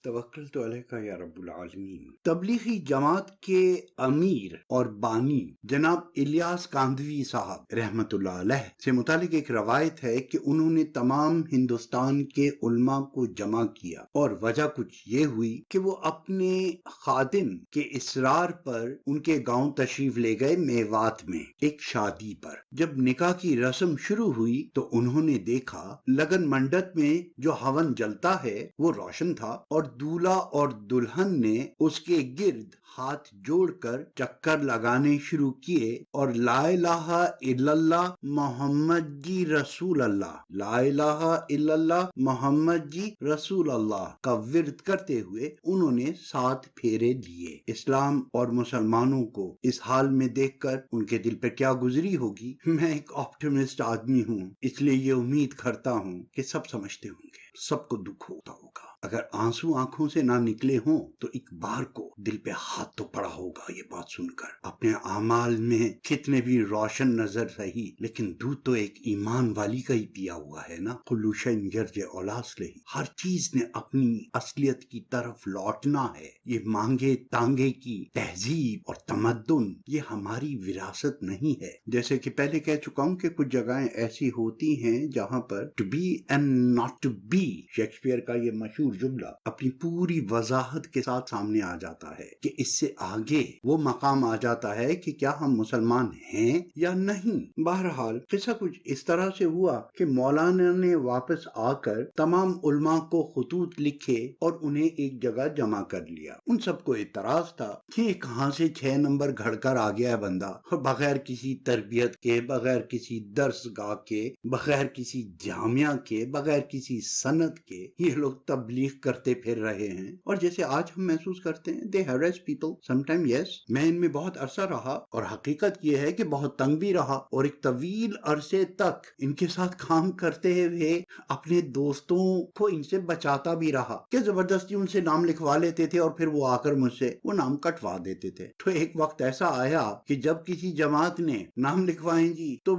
توکلت علیک یا رب العالمین۔ تبلیغی جماعت کے امیر اور بانی جناب الیاس کاندھوی صاحب رحمت اللہ علیہ سے متعلق ایک روایت ہے کہ انہوں نے تمام ہندوستان کے علماء کو جمع کیا، اور وجہ کچھ یہ ہوئی کہ وہ اپنے خادم کے اصرار پر ان کے گاؤں تشریف لے گئے میوات میں ایک شادی پر۔ جب نکاح کی رسم شروع ہوئی تو انہوں نے دیکھا لگن منڈپ میں جو ہون جلتا ہے وہ روشن تھا، اور دولہا اور دلہن نے اس کے گرد ہاتھ جوڑ کر چکر لگانے شروع کیے اور لا الہ الا اللہ محمد جی رسول اللہ، لا الہ الا اللہ محمد جی رسول اللہ کا ورد کرتے ہوئے انہوں نے 7 پھیرے لیے۔ اسلام اور مسلمانوں کو اس حال میں دیکھ کر ان کے دل پہ کیا گزری ہوگی۔ میں ایک آپٹیمسٹ آدمی ہوں، اس لیے یہ امید کرتا ہوں کہ سب سمجھتے ہوں گے، سب کو دکھ ہوتا ہوگا۔ اگر آنسو آنکھوں سے نہ نکلے ہوں تو ایک بار کو دل پہ ہاتھ تو پڑا ہوگا یہ بات سن کر۔ اپنے اعمال میں کتنے بھی روشن نظر رہی، لیکن دودھ تو ایک ایمان والی کا ہی پیا ہوا ہے نا۔ کل شیء یرجع الی اصلہ، ہر چیز نے اپنی اصلیت کی طرف لوٹنا ہے۔ یہ مانگے تانگے کی تہذیب اور تمدن یہ ہماری وراثت نہیں ہے۔ جیسے کہ پہلے کہہ چکا ہوں کہ کچھ جگہیں ایسی ہوتی ہیں جہاں پر to be and not to be, Shakespeare کا یہ مشہور جملہ اپنی پوری وضاحت کے ساتھ سامنے آ جاتا ہے کہ اس سے آگے وہ مقام آ جاتا ہے کہ کیا ہم مسلمان ہیں یا نہیں۔ بہرحال قصہ کچھ اس طرح سے ہوا کہ مولانا نے واپس آ کر تمام علماء کو خطوط لکھے اور انہیں ایک جگہ جمع کر لیا۔ ان سب کو اعتراض تھا کہ یہ کہاں سے 6 نمبر گھڑ کر آ گیا ہے بندہ، بغیر کسی تربیت کے، بغیر کسی درس گاہ کے، بغیر کسی جامعہ کے، بغیر کسی سند کے یہ لوگ تبلیغ کرتے پھر رہے ہیں۔ اور جیسے آج ہم محسوس کرتے ہیں they harass people sometime, yes۔ میں ان میں بہت عرصہ رہا اور حقیقت یہ ہے کہ بہت تنگ بھی رہا، اور ایک طویل عرصے تک ان کے ساتھ کام کرتے ہوئے اپنے دوستوں کو ان سے بچاتا بھی رہا کہ زبردستی ان سے نام لکھوا لیتے تھے اور پھر وہ آ کر مجھ سے وہ نام کٹوا دیتے تھے۔ تو ایک وقت ایسا آیا کہ جب کسی جماعت نے نام لکھوائیں جی تو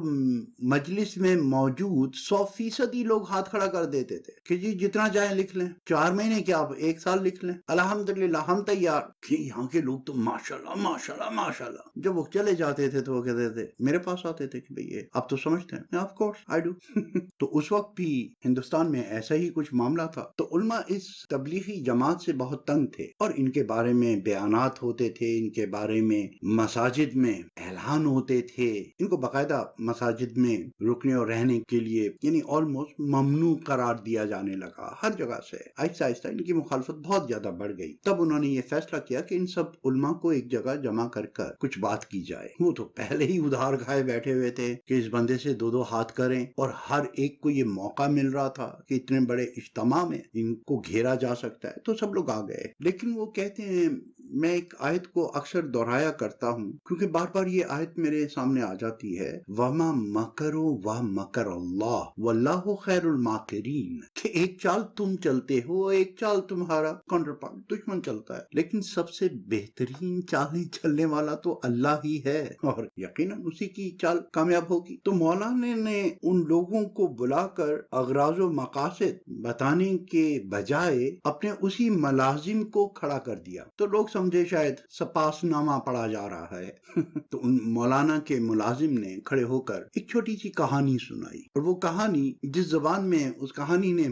مجلس میں موجود 100% لوگ ہاتھ کھڑا کر دیتے تھے کہ جی جتنا چاہیں لکھ لیں، 4 مہینے کیا آپ 1 سال لکھ لیں، الحمدللہ ہم تیار۔ کہ یہاں کے لوگ تو ماشاءاللہ ماشاءاللہ ماشاءاللہ۔ جب وہ چلے جاتے تھے تو وہ کہتے تھے، میرے پاس آتے تھے کہ بھئی آپ تو سمجھتے ہیں، آف کورس آئی ڈو۔ تو اس وقت بھی ہندوستان میں ایسا ہی کچھ معاملہ تھا۔ تو علماء اس تبلیغی جماعت سے بہت تنگ تھے اور ان کے بارے میں بیانات ہوتے تھے، ان کے بارے میں مساجد میں اعلان ہوتے تھے، ان کو باقاعدہ مساجد میں رکنے اور رہنے کے لیے یعنی آلموسٹ ممنوع قرار دیا جانے لگا ہر جگہ سے۔ آہستہ آہستہ ان کی مخالفت بہت زیادہ بڑھ گئی۔ تب انہوں نے یہ فیصلہ کیا کہ ان سب علماء کو ایک جگہ جمع کر کر کچھ بات کی جائے۔ وہ تو پہلے ہی ادھار کھائے بیٹھے ہوئے تھے کہ اس بندے سے 2 ہاتھ کریں، اور ہر ایک کو یہ موقع مل رہا تھا کہ اتنے بڑے اجتماع میں ان کو گھیرا جا سکتا ہے، تو سب لوگ آ گئے۔ لیکن وہ کہتے ہیں، میں ایک آیت کو اکثر دہرایا کرتا ہوں کیونکہ بار بار یہ آیت میرے سامنے آ جاتی ہے، وَمَا مَكَرُوا وَمَكَرَ اللَّهُ وَاللَّهُ خَيْرُ الْمَاكِرِينَ، کہ ایک چال تم چلتے ہو، ایک چال تمہارا کانٹر پارٹ دشمن چلتا ہے، لیکن سب سے بہترین چالیں چلنے والا تو اللہ ہی ہے، اور یقیناً اسی کی چال کامیاب ہوگی۔ تو مولانا نے ان لوگوں کو بلا کر اغراض و مقاصد بتانے کے بجائے اپنے اسی ملازم کو کھڑا کر دیا، تو لوگ سمجھے شاید سپاس نامہ پڑھا جا رہا ہے۔ تو ان مولانا کے ملازم نے کھڑے ہو کر ایک چھوٹی سی کہانی سنائی، اور وہ کہانی جس زبان میں اس کہانی نے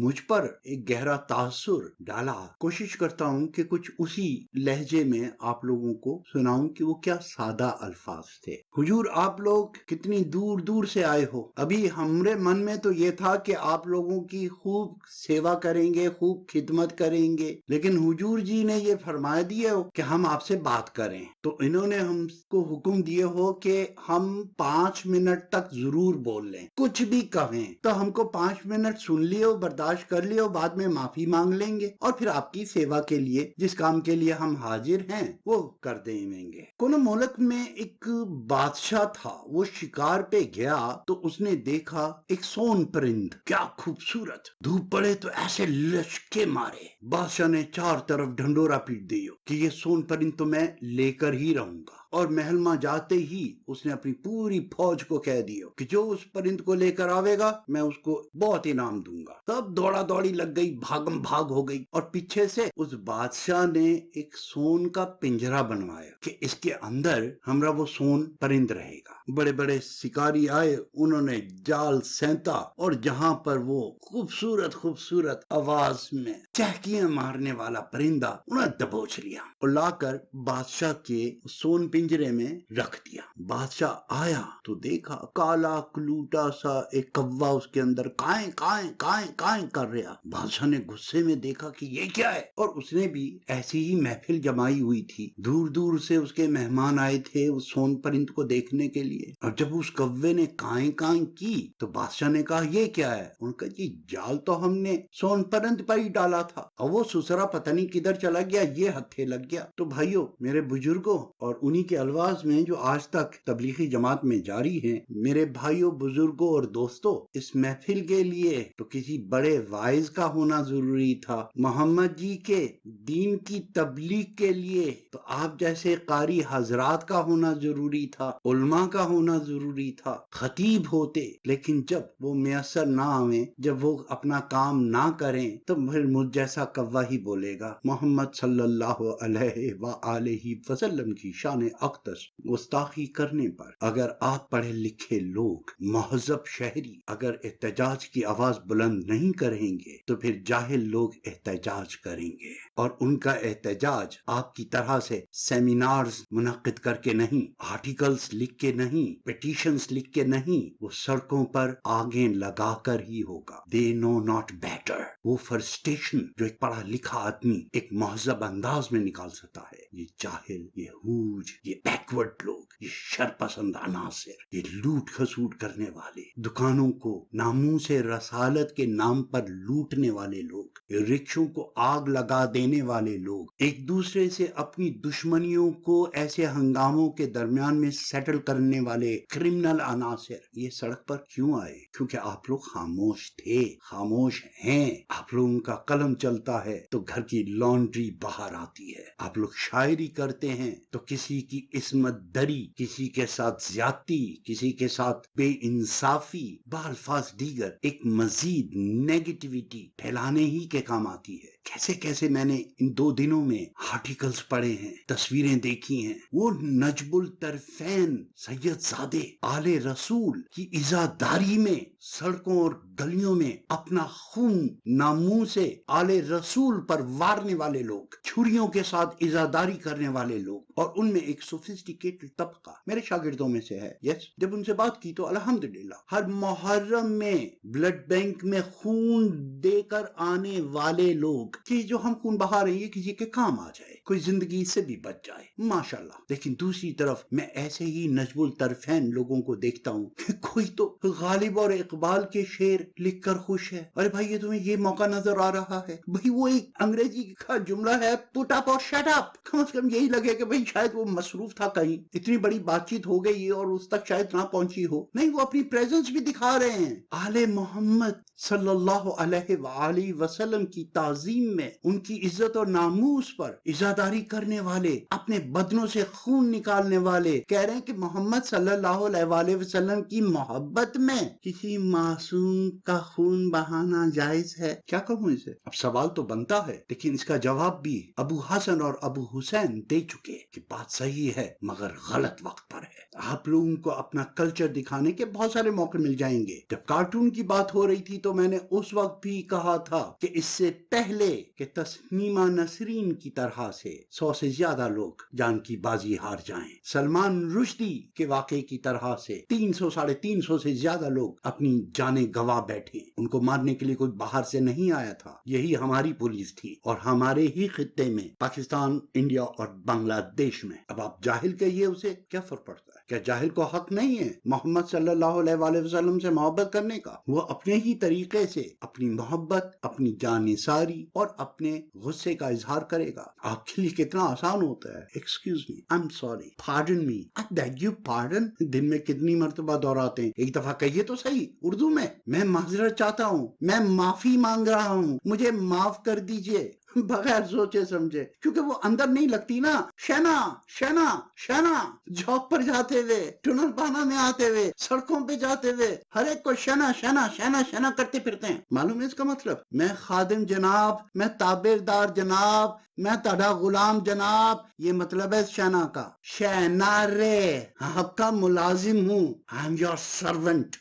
مجھ پر ایک گہرا تاثر ڈالا، کوشش کرتا ہوں کہ کچھ اسی لہجے میں آپ لوگوں کو سناؤں کہ وہ کیا سادہ الفاظ تھے۔ حضور آپ لوگ کتنی دور دور سے آئے ہو، ابھی ہمارے من میں تو یہ تھا کہ آپ لوگوں کی خوب سیوا کریں گے، خوب خدمت کریں گے، لیکن حضور جی نے یہ فرما دیا کہ ہم آپ سے بات کریں، تو انہوں نے ہم کو حکم دیے ہو کہ ہم 5 منٹ تک ضرور بول لیں، کچھ بھی کہیں تو ہم کو 5 منٹ سن لیو، برداشت کر لیو، بعد میں معافی مانگ لیں گے اور پھر آپ کی سیوا کے لیے جس کام کے لیے ہم حاضر ہیں وہ کر دیں گے۔ کونو ملک میں ایک بادشاہ تھا، وہ شکار پہ گیا تو اس نے دیکھا ایک سون پرند، کیا خوبصورت، دھوپ پڑے تو ایسے لشکے مارے، بادشاہ نے 4 طرف ڈھنڈورا پیٹ دیو، بھائیوں کہ یہ سون پرند تو میں لے کر ہی رہوں گا، اور محلمہ جاتے ہی اس نے اپنی پوری فوج کو کہہ دیا کہ جو اس پرند کو لے کر آوے گا میں اس کو بہت انعام دوں گا۔ تب دوڑا دوڑی لگ گئی، بھاگم بھاگ ہو گئی، اور پیچھے سے اس بادشاہ نے ایک سون کا پنجرا بنوایا کہ اس کے اندر ہمارا وہ سون پرند رہے گا۔ بڑے بڑے شکاری آئے، انہوں نے جال سینتا، اور جہاں پر وہ خوبصورت خوبصورت آواز میں چہکیاں مارنے والا پرندہ انہوں نے دبوچ لیا اور لا کر بادشاہ کے سون پنجرے میں رکھ دیا۔ بادشاہ آیا تو دیکھا کالا کلوٹا سا ایک کوا اس کے اندر کائیں کائیں کائیں کائیں کر رہا۔ بادشاہ نے غصے میں دیکھا کہ یہ کیا ہے، اور اس نے بھی ایسی ہی محفل جمائی ہوئی تھی، دور دور سے اس کے مہمان آئے تھے اس سون پرند کو دیکھنے کے لیے، اور جب اس کوے نے کائیں کائیں کی تو بادشاہ نے کہا یہ کیا ہے؟ ان کا جی جال تو ہم نے سون پرند پر ہی ڈالا تھا، اور وہ سسرا پتہ نہیں کدھر چلا گیا، یہ ہتھے لگ گیا۔ تو بھائیو میرے بزرگوں اور انہی کے الفاظ میں جو آج تک تبلیغی جماعت میں جاری ہیں، میرے بھائیوں بزرگوں اور دوستوں، اس محفل کے لیے تو کسی بڑے واعظ کا ہونا ضروری تھا، محمد جی کے دین کی تبلیغ کے لیے تو آپ جیسے قاری حضرات کا ہونا ضروری تھا، علماء کا ہونا ضروری تھا، خطیب ہوتے، لیکن جب وہ میسر نہ آویں، جب وہ اپنا کام نہ کریں تو پھر مجھ جیسا کوا ہی بولے گا۔ محمد صلی اللہ علیہ وآلہ وسلم کی شان اقدس گستاخی کرنے پر اگر آپ پڑھے لکھے لوگ، مہذب شہری اگر احتجاج کی آواز بلند نہیں کریں گے تو پھر جاہل لوگ احتجاج کریں گے، اور ان کا احتجاج آپ کی طرح سے سیمینارز منعقد کر کے نہیں، آرٹیکلز لکھ کے نہیں، پیٹیشنز لکھ کے نہیں، وہ سڑکوں پر آگیں لگا کر ہی ہوگا۔ They know not better۔ وہ فرسٹیشن جو ایک پڑھا لکھا آدمی ایک مہذب انداز میں نکال سکتا ہے، یہ جاہل، یہ ہوج، یہ بیکورڈ لوگ، یہ شرپسند عناصر، یہ لوٹ کھسوٹ کرنے والے، دکانوں کو ناموس رسالت کے نام پر لوٹنے والے لوگ، رکشوں کو آگ لگا دینے والے لوگ، ایک دوسرے سے اپنی دشمنیوں کو ایسے ہنگاموں کے درمیان میں سیٹل کرنے والے کرمنل عناصر، یہ سڑک پر کیوں آئے؟ کیونکہ آپ لوگ خاموش تھے، خاموش ہیں۔ آپ لوگوں کا قلم چلتا ہے تو گھر کی لانڈری باہر آتی ہے، آپ لوگ شاعری کرتے ہیں تو کسی کی عصمت دری، کسی کے ساتھ زیادتی، کسی کے ساتھ بے انصافی، بالفاظ دیگر ایک مزید نیگیٹیویٹی پھیلانے ہی کے کام آتی ہے۔ کیسے کیسے میں نے ان 2 دنوں میں آرٹیکلز پڑھے ہیں، تصویریں دیکھی ہیں، وہ نجب الطرفین سید زادے آل رسول کی عزاداری میں سڑکوں اور گلیوں میں اپنا خون ناموس آل رسول پر وارنے والے لوگ، چھریوں کے ساتھ عزاداری کرنے والے لوگ، اور ان میں ایک سوفسٹیکیٹڈ طبقہ میرے شاگردوں میں سے ہے۔ یس، جب ان سے بات کی تو الحمدللہ ہر محرم میں بلڈ بینک میں خون دے کر آنے والے لوگ کہ جو ہم خون بہا رہے ہیں یہ کسی کے کام آ جائے، کوئی زندگی سے بھی بچ جائے، ماشاءاللہ۔ لیکن دوسری طرف میں ایسے ہی نجب الطرفین لوگوں کو دیکھتا ہوں کہ کوئی تو غالب اور اقبال کے شعر لکھ کر خوش ہے۔ ارے بھائی یہ تمہیں یہ موقع نظر آ رہا ہے؟ بھائی وہ ایک انگریزی کا جملہ ہے پٹ اپ اور شٹ اپ، کم از کم یہی لگے کہ بھئی شاید وہ مصروف تھا کہیں، اتنی بڑی بات چیت ہو گئی اور اس تک شاید نہ پہنچی ہو، نہیں وہ اپنی پریزنس بھی دکھا رہے ہیں۔ آل محمد صلی اللہ علیہ وآلہ وسلم کی تعظیم میں، ان کی عزت اور ناموس پر عزاداری کرنے والے، اپنے بدنوں سے خون نکالنے والے کہہ رہے ہیں کہ محمد صلی اللہ علیہ وآلہ وسلم کی محبت میں کسی معصوم کا خون بہانا جائز ہے؟ کیا کہوں اسے؟ اب سوال تو بنتا ہے، لیکن اس کا جواب بھی ابو حسن اور ابو حسین دے چکے کہ بات صحیح ہے مگر غلط وقت پر ہے۔ آپ لوگوں کو اپنا کلچر دکھانے کے بہت سارے موقع مل جائیں گے۔ جب کارٹون کی بات ہو رہی تھی تو میں نے اس وقت بھی کہا تھا کہ اس سے پہلے کہ تسنیمہ نسرین کی طرح سے 100 سے زیادہ لوگ جان کی بازی ہار جائیں، سلمان رشدی کے واقعے کی طرح سے 300 ساڑھے 300 سے زیادہ لوگ اپنی جانیں گوا بیٹھے، ان کو مارنے کے لیے کوئی باہر سے نہیں آیا تھا، یہی ہماری پولیس تھی، اور ہمارے ہی خطے میں پاکستان، انڈیا اور بنگلہ دیش میں۔ اب آپ جاہل کہیے اسے، کیا فرق پڑتا ہے؟ کیا جاہل کو حق نہیں ہے محمد صلی اللہ علیہ وآلہ وسلم سے محبت کرنے کا؟ وہ اپنے ہی طریقے سے اپنی محبت، اپنی جانثاری اور اپنے غصے کا اظہار کرے گا۔ آپ کے لیے کتنا آسان ہوتا ہے، excuse me, I am sorry, pardon me, I beg you pardon, دن میں کتنی مرتبہ دہراتے ہیں؟ ایک دفعہ کہیے تو صحیح اردو میں معذرت چاہتا ہوں، میں معافی مانگ رہا ہوں، مجھے معاف کر دیجئے۔ بغیر سوچے سمجھے، کیونکہ وہ اندر نہیں لگتی نا. شنا شنا شنا، جاب پر جاتے ہوئے، ٹنل پانا میں آتے ہوئے، سڑکوں پہ جاتے ہوئے، ہر ایک کو شنا شنا شنا شنا کرتے پھرتے ہیں. معلوم ہے اس کا مطلب؟ میں خادم جناب، میں تابعدار جناب، میں تڑا غلام جناب، یہ مطلب ہے شنا کا. شنا رے، آپ کا ملازم ہوں. I am your servant.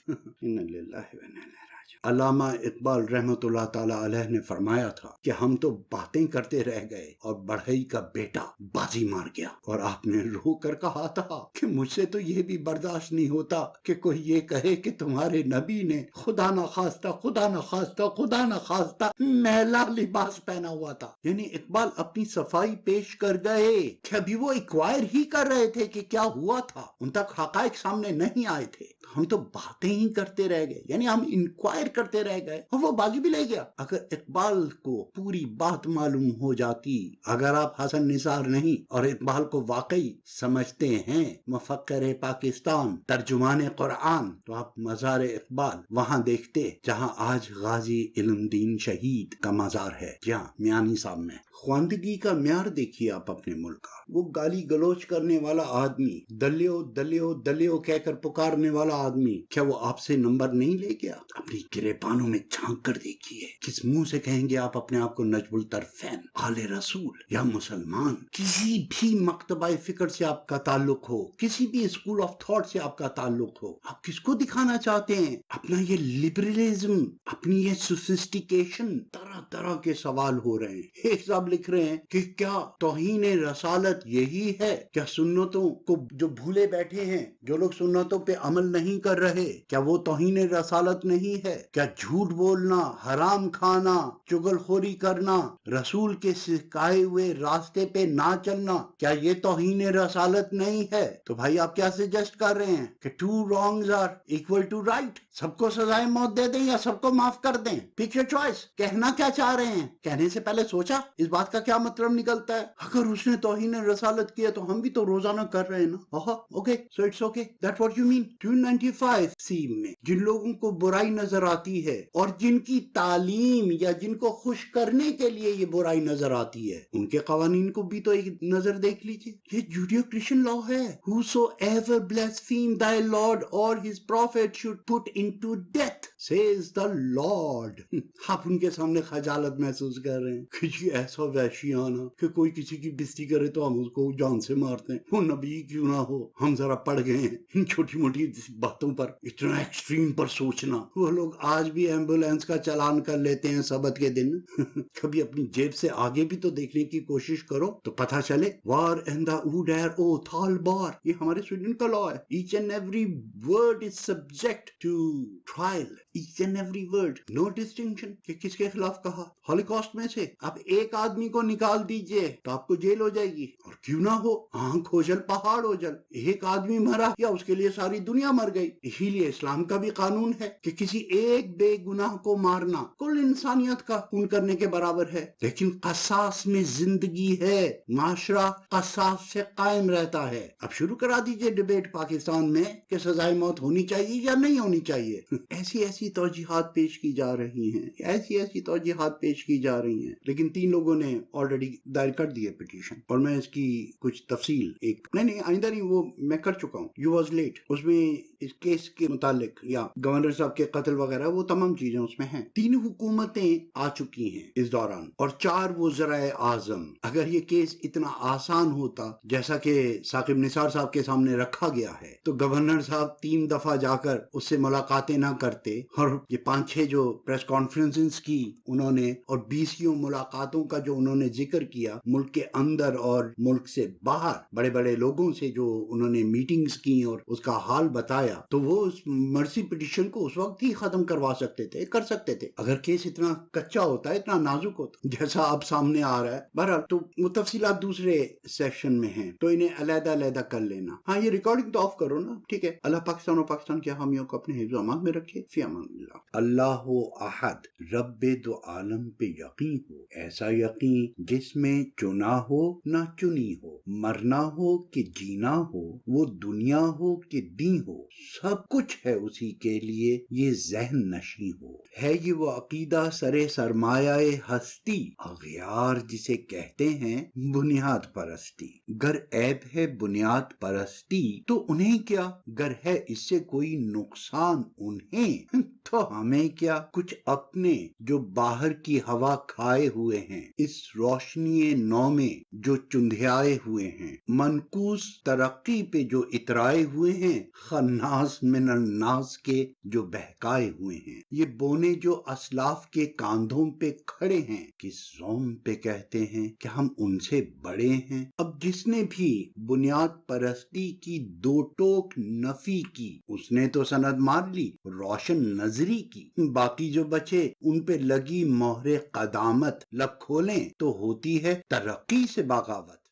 علامہ اقبال رحمت اللہ تعالی علیہ نے فرمایا تھا کہ ہم تو باتیں کرتے رہ گئے اور بڑھئی کا بیٹا بازی مار گیا. اور آپ نے رو کر کہا تھا کہ مجھ سے تو یہ بھی برداشت نہیں ہوتا کہ کوئی یہ کہے کہ تمہارے نبی نے خدا نخواستہ خدا نخواستہ خدا نخواستہ میلا لباس پہنا ہوا تھا. یعنی اقبال اپنی صفائی پیش کر گئے کہ ابھی وہ ایکوائر ہی کر رہے تھے کہ کیا ہوا تھا، ان تک حقائق سامنے نہیں آئے تھے. ہم تو باتیں ہی کرتے رہ گئے، یعنی ہم انکوائر کرتے رہ گئے اور وہ بازی بھی لے گیا. اگر اقبال کو پوری بات معلوم ہو جاتی، اگر آپ حسن نثار نہیں اور اقبال کو واقعی سمجھتے ہیں مفکر پاکستان، ترجمان قرآن، تو آپ مزار اقبال وہاں دیکھتے جہاں آج غازی علم دین شہید کا مزار ہے، جہاں میانی صاحب میں. خواندگی کا معیار دیکھیے آپ اپنے ملک کا. وہ گالی گلوچ کرنے والا آدمی، دلیو دلیو دلیو کہہ کر پکارنے والا آدمی، کیا وہ آپ سے نمبر نہیں لے گیا؟ اپنی گریبانوں میں جھانک کر دیکھیے، کس منہ سے کہیں گے آپ اپنے آپ کو نجم الطرفین، آل رسول یا مسلمان؟ کسی بھی مکتبہ فکر سے آپ کا تعلق ہو، کسی بھی اسکول آف تھاٹ سے آپ کا تعلق ہو، آپ کس کو دکھانا چاہتے ہیں؟ اپنا یہ لبرلزم، اپنی یہ سوفسٹیکیشن. طرح طرح کے سوال ہو رہے ہیں. ایک صاحب لکھ رہے ہیں کہ کیا توہین رسالت یہی ہے؟ کیا سنتوں کو جو بھولے بیٹھے ہیں، جو لوگ سنتوں پہ عمل نہیں کر رہے، کیا وہ توہین رسالت نہیں ہے؟ کیا جھوٹ بولنا، حرام کھانا، چغل خوری کرنا، رسول کے سکھائے ہوئے راستے پہ نہ چلنا، کیا یہ توہین رسالت نہیں ہے؟ تو بھائی آپ کیا سجیسٹ کر رہے ہیں کہ 2 wrongs are equal to right؟ سب کو سزائے موت دے دیں یا سب کو معاف کر دیں؟ پک یور چوائس. کہنا کیا چاہ رہے ہیں؟ کہنے سے پہلے سوچا اس بات کا کیا مطلب نکلتا ہے؟ اگر اس نے توہین رسالت کیا تو ہم بھی تو روزانہ کر رہے ہیں نا. Okay so it's okay, that what you mean. 295 C میں جن لوگوں کو برائی نظر آتی ہے اور جن کی تعلیم یا جن کو خوش کرنے کے لیے یہ برائی نظر آتی ہے، ان کے قوانین کو بھی تو ایک نظر دیکھ لیجیے. یہ جوڈیو کرسچن لا ہے. Whosoever blaspheme thy Lord or his prophet should put into death, says the Lord. آپ ان کے سامنے خجالت محسوس کر رہے ہیں کہ یہ ایسا وحشیانہ کہ کوئی کسی کی بستی کرے تو ہم اس کو جان سے مارتے ہیں. وہ نبی کیوں نہ ہو، ہم ذرا پڑ گئے ہیں ان چھوٹی موٹی باتوں پر اتنا ایکسٹریم پر سوچنا. وہ لوگ آج بھی ایمبولینس کا چلان کر لیتے ہیں سبت کے دن. کبھی اپنی جیب سے آگے بھی تو دیکھنے کی کوشش کرو تو پتہ چلے. وار اینڈ دا اوڈیر او تھال بار، یہ ہمارے سویڈن کا لا ہے. Each and every word is subject to trial. Each and every word, no distinction. کہ کس کے خلاف کہا؟ ہولوکاسٹ میں سے. اب ایک آدمی کو نکال دیجئے تو آپ کو جیل ہو جائے گی. اور کیوں نہ ہو، آنکھ اوجل پہاڑ اوجل. ایک آدمی مرا یا اس کے لیے ساری دنیا مر گئی. اسی لیے اسلام کا بھی قانون ہے کہ کسی ایک بے گناہ کو مارنا کل انسانیت کا خون کرنے کے برابر ہے. لیکن قصاص میں زندگی ہے، معاشرہ قصاص سے قائم رہتا ہے. اب شروع کرا دیجئے ڈیبیٹ پاکستان میں کہ سزائے موت ہونی چاہیے یا نہیں ہونی چاہیے. ایسی توجیحات پیش کی جا رہی ہیں، ایسی توجیحات پیش کی جا رہی ہیں. لیکن 3 لوگوں نے آلریڈی دائر کر دی ہے پٹیشن، اور میں اس کی کچھ تفصیل نہیں آئندہ نہیں، وہ میں کر چکا ہوں. You was late. اس میں اس کیس کے متعلق یا گورنر صاحب کے قتل وغیرہ وہ تمام چیزیں اس میں ہیں. 3 حکومتیں آ چکی ہیں اس دوران اور 4 وزرائے اعظم. اگر یہ کیس اتنا آسان ہوتا جیسا کہ ثاقب نثار صاحب کے سامنے رکھا گیا ہے تو گورنر صاحب 3 دفعہ جا کر اس سے ملاقاتیں نہ کرتے، اور یہ 5-6 جو پریس کانفرنسز کی انہوں نے اور 20 ملاقاتوں کا جو انہوں نے ذکر کیا ملک کے اندر اور ملک سے باہر بڑے بڑے لوگوں سے جو انہوں نے میٹنگز کی اور اس کا حال بتایا، تو وہ اس مرسی پٹیشن کو اس وقت ہی ختم کروا سکتے تھے، کر سکتے تھے. اگر کیس اتنا کچا ہوتا ہے، اتنا نازک ہوتا جیسا اب سامنے آ رہا ہے. بہرحال تو وہ تفصیلات دوسرے سیکشن میں ہیں تو انہیں علیحدہ علیحدہ کر لینا. ہاں یہ ریکارڈنگ تو آف کرو نا، ٹھیک ہے. اللہ پاکستان اور پاکستان کے حامیوں کو اپنے حفظ و امان میں رکھے. فی امان اللہ. اللہ احد، رب دو عالم پہ یقین ہو، ایسا یقین جس میں چنا ہو نہ چنی ہو. مرنا ہو کہ جینا ہو، وہ دنیا ہو کہ دین ہو، سب کچھ ہے اسی کے لیے یہ ذہن نشیں ہو۔ ہے یہ وہ عقیدہ سرے سرمایہ ہستی، اغیار جسے کہتے ہیں بنیاد پرستی۔ گر عیب ہے بنیاد پرستی تو انہیں کیا، گر ہے اس سے کوئی نقصان انہیں تو ہمیں کیا۔ کچھ اپنے جو باہر کی ہوا کھائے ہوئے ہیں، اس روشنی نو میں جو چندھیائے ہوئے ہیں، منقوص ترقی پہ جو اترائے ہوئے ہیں، خناس من الناس کے جو بہکائے ہوئے ہیں۔ یہ بونے جو اسلاف کے کاندھوں پہ کھڑے ہیں، کس زوم پہ کہتے ہیں کہ ہم ان سے بڑے ہیں۔ اب جس نے بھی بنیاد پرستی کی دو ٹوک نفی کی، اس نے تو سند مار لی روشن نظری کی۔ باقی جو بچے ان پہ لگی مہر قدامت، لب کھولیں تو ہوتی ہے ترقی سے بغاوت۔